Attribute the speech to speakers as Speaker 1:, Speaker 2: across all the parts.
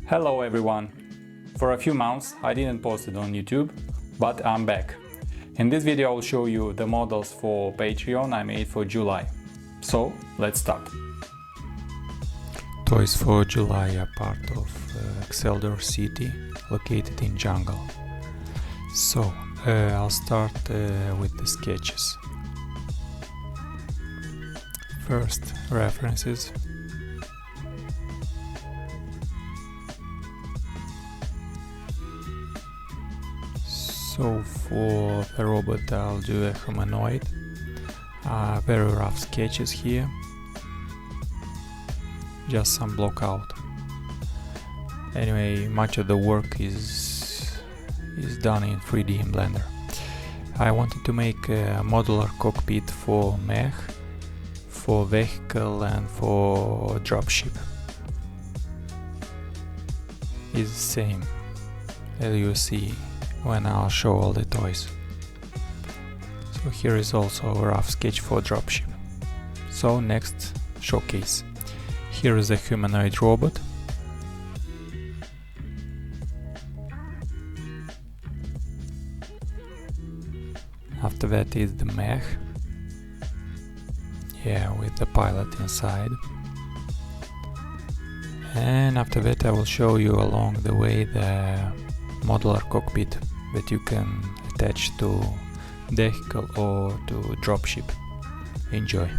Speaker 1: Hello everyone! For a few months I didn't post it on YouTube, but I'm back. In this video I'll show you the models for Patreon I made for July. So let's start. Toys for July are part of Exeldor City, located in jungle. So I'll start with the sketches. First, references. So for the robot I'll do a humanoid. Very rough sketches here. Just some block out. Anyway, much of the work is done in 3D in Blender. I wanted to make a modular cockpit for mech, for vehicle and for dropship. It's the same as you see when I'll show all the toys. So here is also a rough sketch for dropship. So next, showcase. Here is a humanoid robot. After that is the mech. Yeah, with the pilot inside. And after that I will show you along the way the modular cockpit that you can attach to vehicle or to dropship. Enjoy!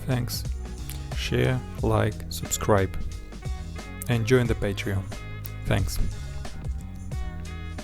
Speaker 1: Thanks. Share, like, subscribe, and join the Patreon. Thanks.